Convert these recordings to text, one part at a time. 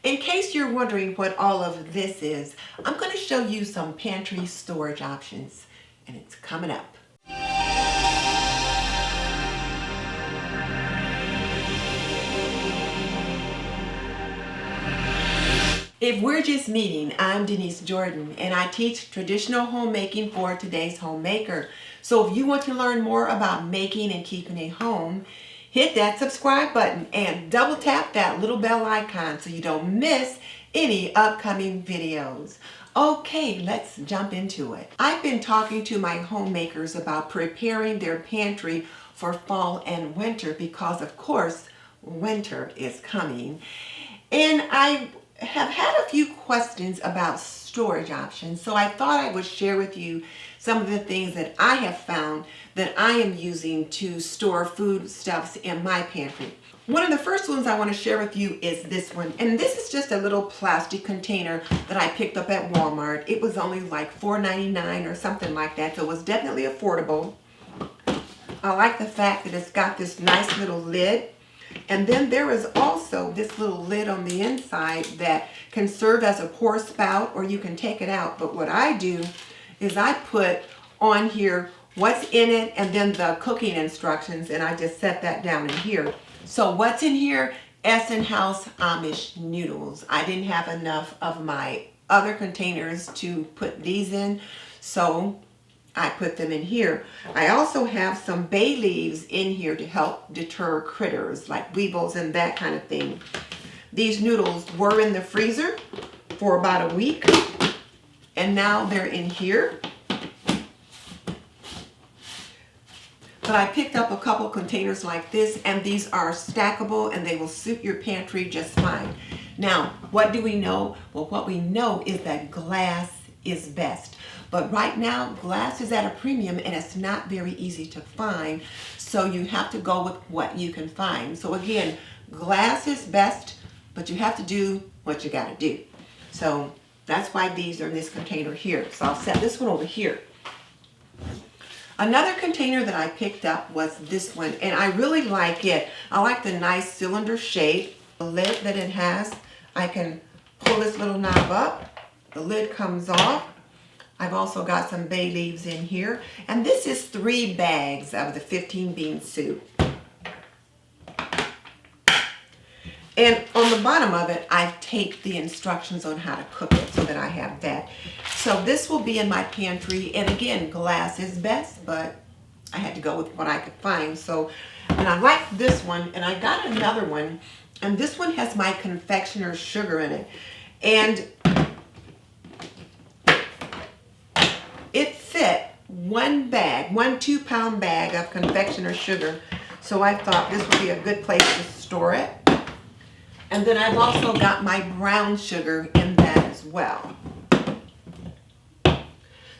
In case you're wondering what all of this is, I'm going to show you some pantry storage options, and it's coming up. If we're just meeting, I'm Denise Jordan, and I teach traditional homemaking for today's homemaker. So if you want to learn more about making and keeping a home, hit that subscribe button and double tap that little bell icon so you don't miss any upcoming videos. Okay, let's jump into it. I've been talking to my homemakers about preparing their pantry for fall and winter because, of course, winter is coming. And I have had a few questions about storage options, so I thought I would share with you some of the things that I have found that I am using to store foodstuffs in my pantry. One of the first ones I want to share with you is this one, and this is just a little plastic container that I picked up at Walmart. It was only like $4.99 or something like that, so it was definitely affordable. I like the fact that it's got this nice little lid. And then there is also this little lid on the inside that can serve as a pour spout, or you can take it out. But what I do is I put on here what's in it and then the cooking instructions, and I just set that down in here. So what's in here? Essen House Amish noodles. I didn't have enough of my other containers to put these in, so I put them in here. I also have some bay leaves in here to help deter critters like weevils and that kind of thing. These noodles were in the freezer for about a week, and now they're in here. But I picked up a couple containers like this, and these are stackable and they will suit your pantry just fine. Now, what do we know? Well, what we know is that glass is best. But right now, glass is at a premium and it's not very easy to find. So you have to go with what you can find. So again, glass is best, but you have to do what you gotta do. So that's why these are in this container here. So I'll set this one over here. Another container that I picked up was this one, and I really like it. I like the nice cylinder shape, the lid that it has. I can pull this little knob up, the lid comes off. I've also got some bay leaves in here, and this is 3 bags of the 15 bean soup. And on the bottom of it, I've taped the instructions on how to cook it so that I have that. So this will be in my pantry, and again, glass is best, but I had to go with what I could find. So, and I like this one, and I got another one, and this one has my confectioner's sugar in it. And it fit one 2-pound bag of confectioner's sugar. So I thought this would be a good place to store it. And then I've also got my brown sugar in that as well.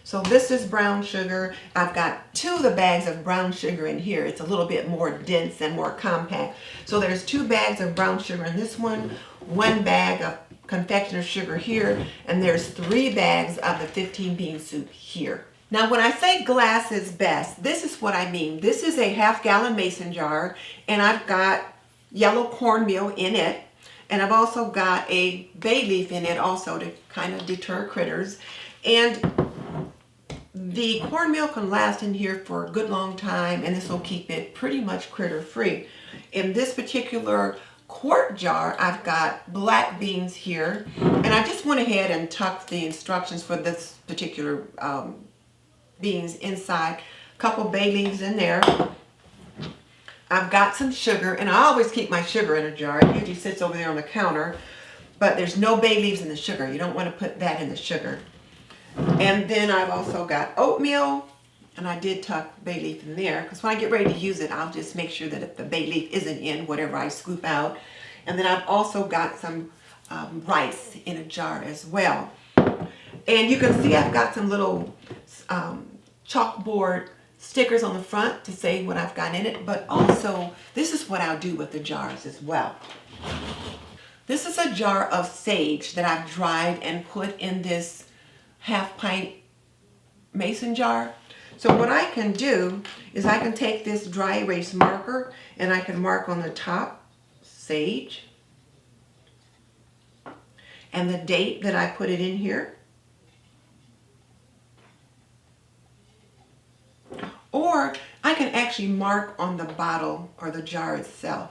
So this is brown sugar. I've got 2 of the bags of brown sugar in here. It's a little bit more dense and more compact. So there's 2 bags of brown sugar in this one, 1 bag of confectioner's sugar here, and there's 3 bags of the 15 bean soup here. Now when I say glass is best, this is what I mean. This is a 1/2 gallon mason jar, and I've got yellow cornmeal in it, and I've also got a bay leaf in it also to kind of deter critters. And the cornmeal can last in here for a good long time, and this will keep it pretty much critter free. In this particular quart jar, I've got black beans here, and I just went ahead and tucked the instructions for this particular beans inside. A couple bay leaves in there. I've got some sugar, and I always keep my sugar in a jar. It usually sits over there on the counter, but there's no bay leaves in the sugar. You don't want to put that in the sugar. And then I've also got oatmeal, and I did tuck bay leaf in there because when I get ready to use it, I'll just make sure that if the bay leaf isn't in whatever I scoop out. And then I've also got some rice in a jar as well. And you can see I've got some little chalkboard stickers on the front to say what I've got in it, but also this is what I'll do with the jars as well. This is a jar of sage that I've dried and put in this 1/2 pint mason jar. So what I can do is I can take this dry erase marker and I can mark on the top sage. and the date that I put it in here. Or I can actually mark on the bottle or the jar itself.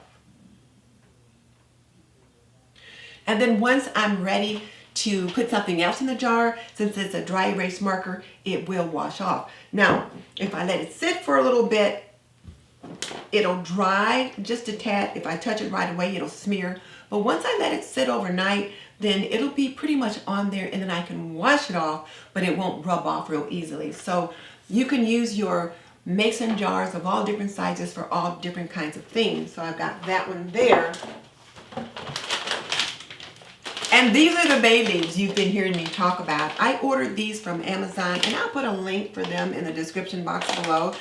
And then once I'm ready to put something else in the jar, since it's a dry erase marker, it will wash off. Now, if I let it sit for a little bit, it'll dry just a tad. If I touch it right away, it'll smear. But once I let it sit overnight, then it'll be pretty much on there, and then I can wash it off, but it won't rub off real easily. So you can use your mason jars of all different sizes for all different kinds of things. So I've got that one there. And these are the bay leaves you've been hearing me talk about. I ordered these from Amazon, and I'll put a link for them in the description box below.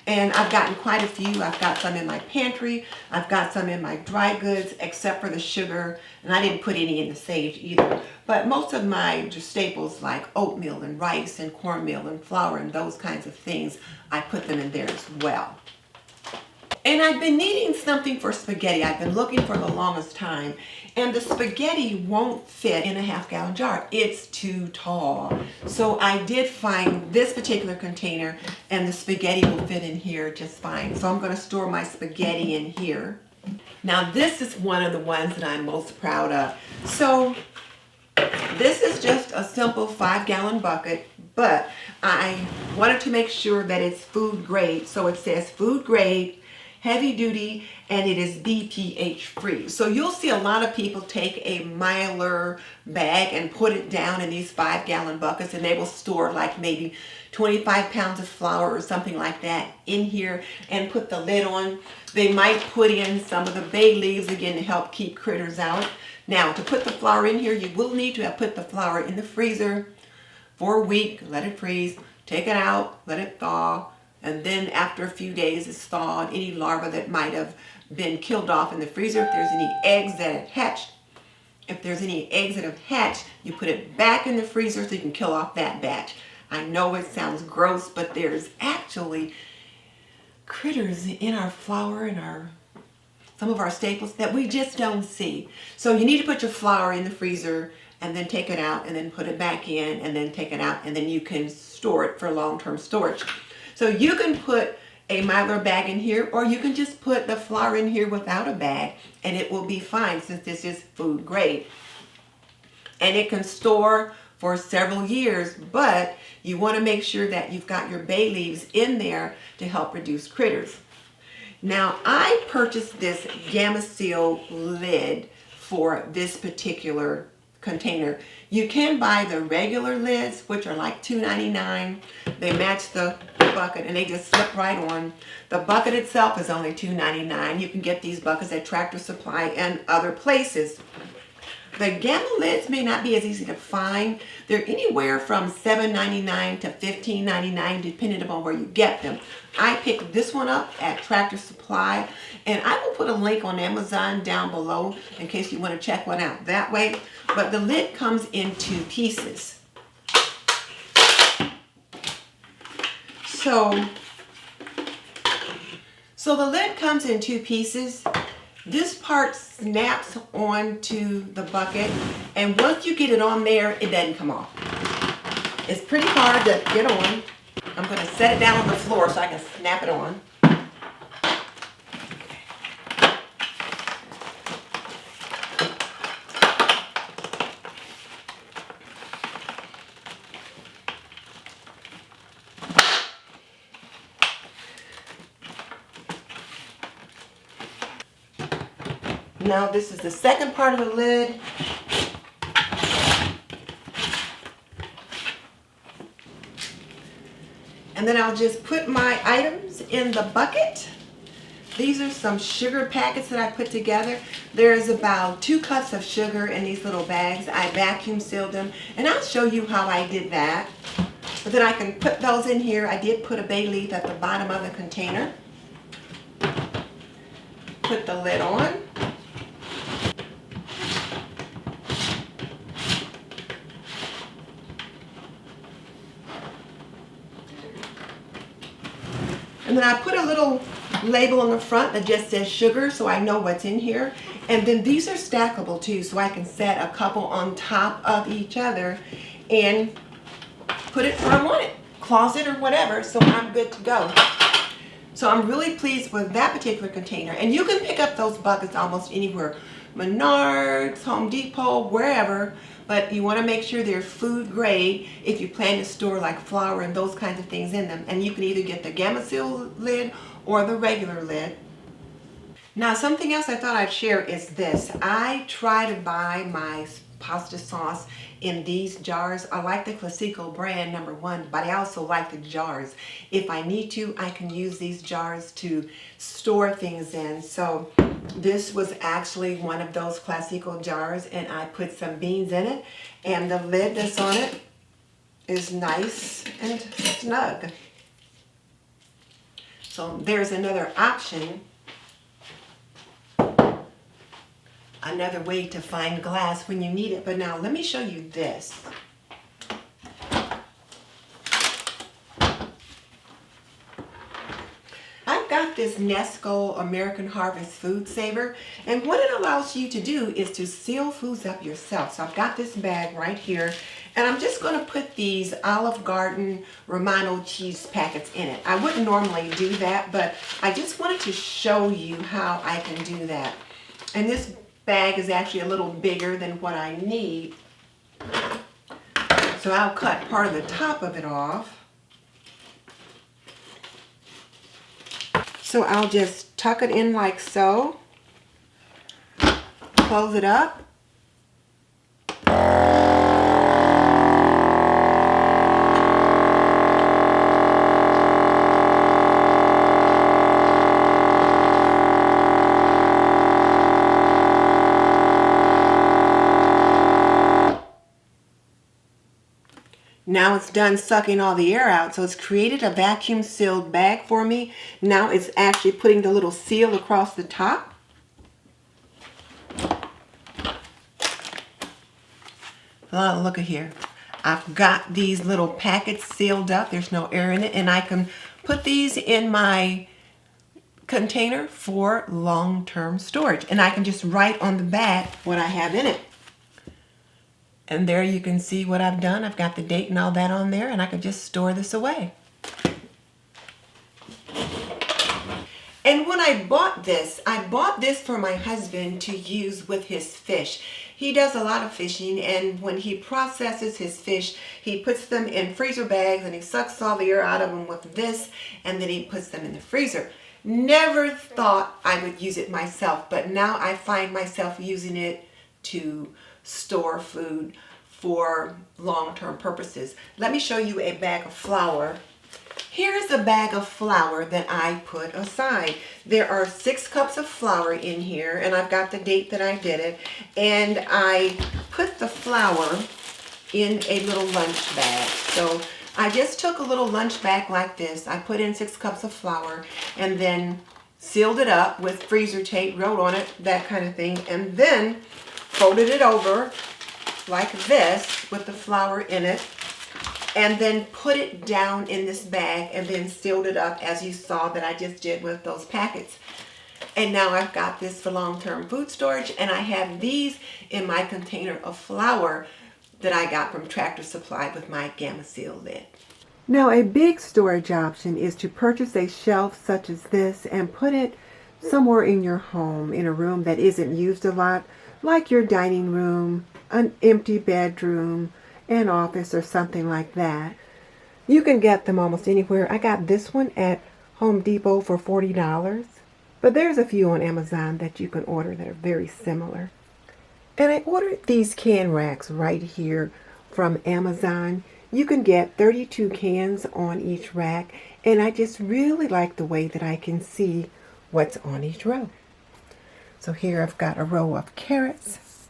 And I've gotten quite a few. I've got some in my pantry. I've got some in my dry goods, except for the sugar. And I didn't put any in the sage either. But most of my just staples like oatmeal and rice and cornmeal and flour and those kinds of things, I put them in there as well. And I've been needing something for spaghetti. I've been looking for the longest time. And the spaghetti won't fit in a half-gallon jar. It's too tall. So I did find this particular container, and the spaghetti will fit in here just fine. So I'm going to store my spaghetti in here. Now this is one of the ones that I'm most proud of. So this is just a simple 5-gallon bucket, but I wanted to make sure that it's food grade. So it says food grade, heavy duty, and it is BPH free. So you'll see a lot of people take a Mylar bag and put it down in these 5-gallon buckets, and they will store like maybe 25 pounds of flour or something like that in here and put the lid on. They might put in some of the bay leaves again to help keep critters out. Now to put the flour in here, you will need to have put the flour in the freezer for a week, let it freeze, take it out, let it thaw. And then after a few days it's thawed, any larvae that might have been killed off in the freezer, if there's any eggs that have hatched, you put it back in the freezer so you can kill off that batch. I know it sounds gross, but there's actually critters in our flour and some of our staples that we just don't see. So you need to put your flour in the freezer and then take it out and then put it back in and then take it out, and then you can store it for long-term storage. So you can put a Mylar bag in here, or you can just put the flour in here without a bag, and it will be fine since this is food grade. And it can store for several years, but you want to make sure that you've got your bay leaves in there to help reduce critters. Now I purchased this Gamma Seal lid for this particular container. You can buy the regular lids, which are like $2.99. They match the bucket and they just slip right on. The bucket itself is only $2.99. You can get these buckets at Tractor Supply and other places. The Gamma lids may not be as easy to find. They're anywhere from $7.99 to $15.99 depending upon where you get them. I picked this one up at Tractor Supply, and I will put a link on Amazon down below in case you want to check one out that way. But the lid comes in 2 pieces. So the lid comes in 2 pieces. This part snaps onto the bucket, and once you get it on there, it doesn't come off. It's pretty hard to get on. I'm going to set it down on the floor so I can snap it on. Now this is the second part of the lid. And then I'll just put my items in the bucket. These are some sugar packets that I put together. There's about 2 cups of sugar in these little bags. I vacuum sealed them, and I'll show you how I did that. But then I can put those in here. I did put a bay leaf at the bottom of the container. Put the lid on. And then I put a little label on the front that just says sugar so I know what's in here. And then these are stackable too, so I can set a couple on top of each other and put it where I want it, closet or whatever, so I'm good to go. So I'm really pleased with that particular container. And you can pick up those buckets almost anywhere. Menards, Home Depot, wherever. But you want to make sure they're food grade if you plan to store like flour and those kinds of things in them. And you can either get the Gamma Seal lid or the regular lid. Now something else I thought I'd share is this. I try to buy my pasta sauce in these jars. I like the Classico brand, #1, but I also like the jars. If I need to, I can use these jars to store things in. So this was actually one of those Classico jars, and I put some beans in it, and the lid that's on it is nice and snug. So there's another option. Another way to find glass when you need it. But now let me show you this. I've got this Nesco American Harvest Food Saver, and what it allows you to do is to seal foods up yourself. So I've got this bag right here, and I'm just going to put these Olive Garden Romano cheese packets in it. I wouldn't normally do that, but I just wanted to show you how I can do that. And this bag is actually a little bigger than what I need. So I'll cut part of the top of it off. So I'll just tuck it in like so. Close it up. Now it's done sucking all the air out, so it's created a vacuum sealed bag for me. Now it's actually putting the little seal across the top. Oh, look at here. I've got these little packets sealed up. There's no air in it, and I can put these in my container for long-term storage. And I can just write on the back what I have in it. And there you can see what I've done. I've got the date and all that on there, and I can just store this away. And when I bought this for my husband to use with his fish. He does a lot of fishing, and when he processes his fish, he puts them in freezer bags and he sucks all the air out of them with this, and then he puts them in the freezer. Never thought I would use it myself, but now I find myself using it to store food for long-term purposes. Let me show you a bag of flour. Here's a bag of flour that I put aside. There are 6 cups of flour in here, and I've got the date that I did it, and I put the flour in a little lunch bag. So I just took a little lunch bag like this. I put in 6 cups of flour and then sealed it up with freezer tape, wrote on it, that kind of thing, and then folded it over like this with the flour in it, and then put it down in this bag and then sealed it up as you saw that I just did with those packets. And now I've got this for long-term food storage, and I have these in my container of flour that I got from Tractor Supply with my Gamma Seal lid. Now a big storage option is to purchase a shelf such as this and put it somewhere in your home, in a room that isn't used a lot, like your dining room, an empty bedroom, an office, or something like that. You can get them almost anywhere. I got this one at Home Depot for $40, but there's a few on Amazon that you can order that are very similar. And I ordered these can racks right here from Amazon. You can get 32 cans on each rack, and I just really like the way that I can see what's on each row. So here I've got a row of carrots,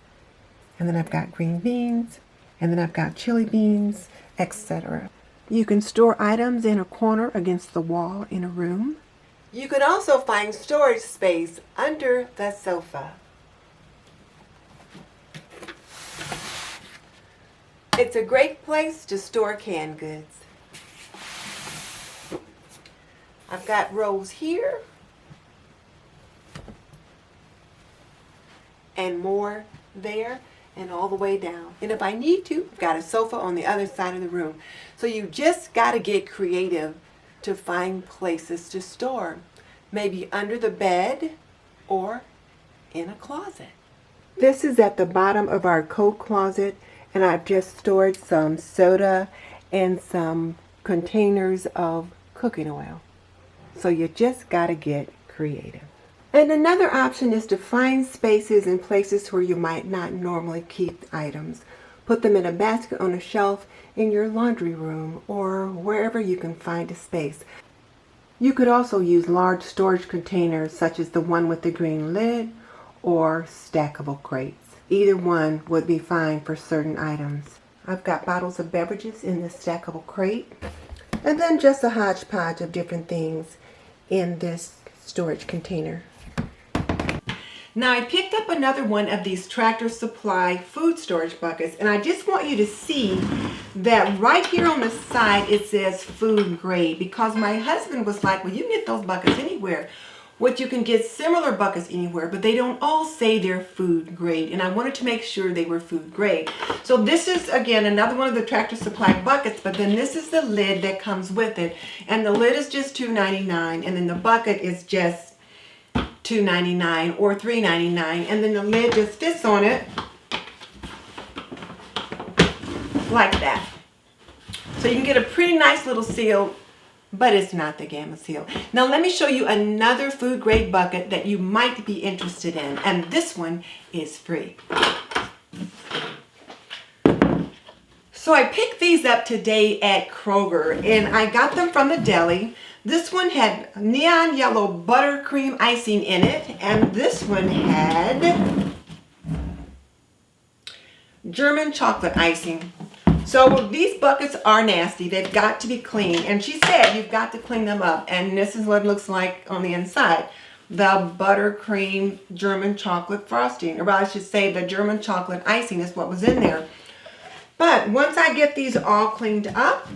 and then I've got green beans, and then I've got chili beans, etc. You can store items in a corner against the wall in a room. You can also find storage space under the sofa. It's a great place to store canned goods. I've got rows here and more there and all the way down. And if I need to, I've got a sofa on the other side of the room. So you just got to get creative to find places to store. Maybe under the bed or in a closet. This is at the bottom of our coat closet, and I've just stored some soda and some containers of cooking oil. So you just got to get creative. And another option is to find spaces and places where you might not normally keep items. Put them in a basket on a shelf in your laundry room or wherever you can find a space. You could also use large storage containers such as the one with the green lid or stackable crates. Either one would be fine for certain items. I've got bottles of beverages in the stackable crate, and then just a hodgepodge of different things in this storage container. Now I picked up another one of these Tractor Supply food storage buckets, and I just want you to see that right here on the side it says food grade, because my husband was like, well, you can get those buckets anywhere. What you can get similar buckets anywhere, but they don't all say they're food grade, and I wanted to make sure they were food grade. So this is, again, another one of the Tractor Supply buckets, but then this is the lid that comes with it, and the lid is just $2.99, and then the bucket is just $2.99 or $3.99, and then the lid just fits on it like that. So you can get a pretty nice little seal, but it's not the Gamma seal. Now let me show you another food grade bucket that you might be interested in, and this one is free. So I picked these up today at Kroger, and I got them from the deli. This one had neon yellow buttercream icing in it, and this one had German chocolate icing. So these buckets are nasty. They've got to be clean. And she said you've got to clean them up. And this is what it looks like on the inside. The buttercream German chocolate frosting. Or I should say the German chocolate icing is what was in there. But once I get these all cleaned up,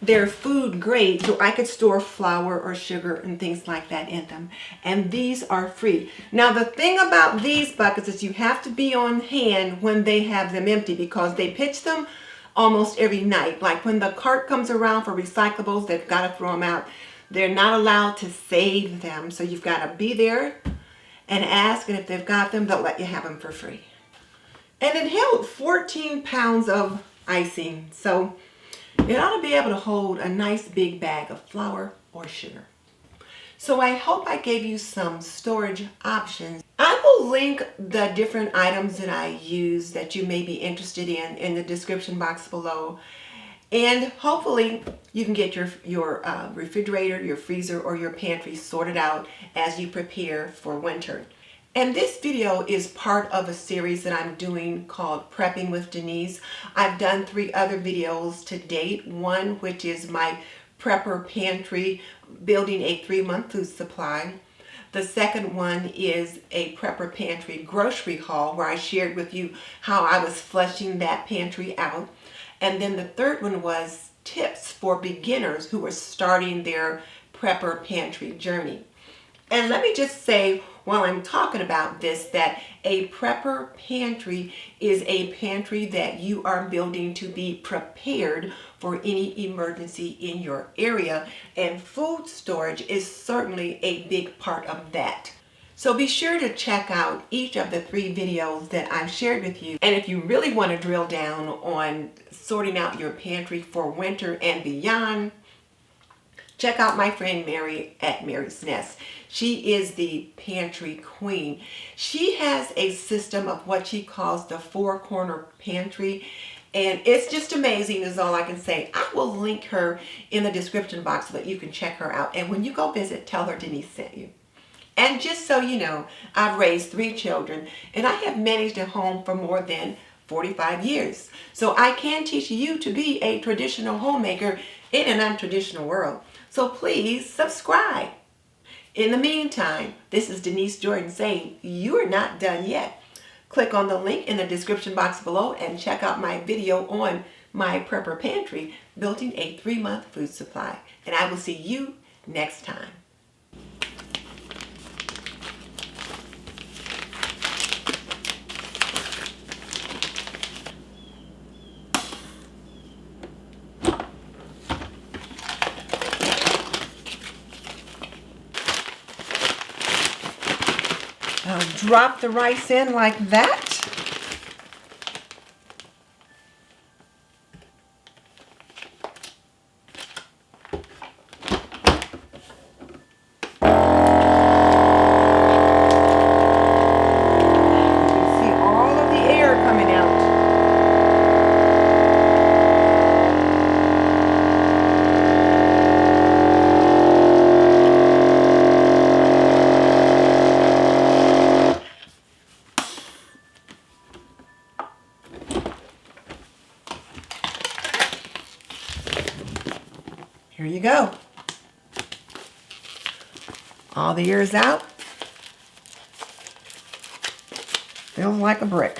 they're food grade, so I could store flour or sugar and things like that in them. And these are free. Now the thing about these buckets is you have to be on hand when they have them empty, because they pitch them almost every night. Like when the cart comes around for recyclables, they've got to throw them out. They're not allowed to save them, so you've got to be there and ask, and if they've got them, they'll let you have them for free. And it held 14 pounds of icing, so it ought to be able to hold a nice big bag of flour or sugar. So I hope I gave you some storage options. I will link the different items that I use that you may be interested in the description box below. And hopefully you can get your refrigerator, your freezer, or your pantry sorted out as you prepare for winter. And this video is part of a series that I'm doing called Prepping with Denise. I've done 3 other videos to date. One, which is My Prepper Pantry, building a 3-month food supply. The second one is a Prepper Pantry grocery haul, where I shared with you how I was fleshing that pantry out. And then the third one was tips for beginners who are starting their Prepper Pantry journey. And let me just say, while I'm talking about this, that a prepper pantry is a pantry that you are building to be prepared for any emergency in your area, and food storage is certainly a big part of that. So be sure to check out each of the 3 videos that I've shared with you. And if you really want to drill down on sorting out your pantry for winter and beyond, check out my friend Mary at Mary's Nest. She is the pantry queen. She has a system of what she calls the 4-corner pantry, and it's just amazing is all I can say. I will link her in the description box so that you can check her out. And when you go visit, tell her Denise sent you. And just so you know, I've raised 3 children, and I have managed a home for more than 45 years. So I can teach you to be a traditional homemaker in an untraditional world. So please subscribe. In the meantime, this is Denise Jordan saying you are not done yet. Click on the link in the description box below and check out my video on My Prepper Pantry, building a 3-month food supply. And I will see you next time. drop the rice in like that. Here you go. All the air is out. Feels like a brick.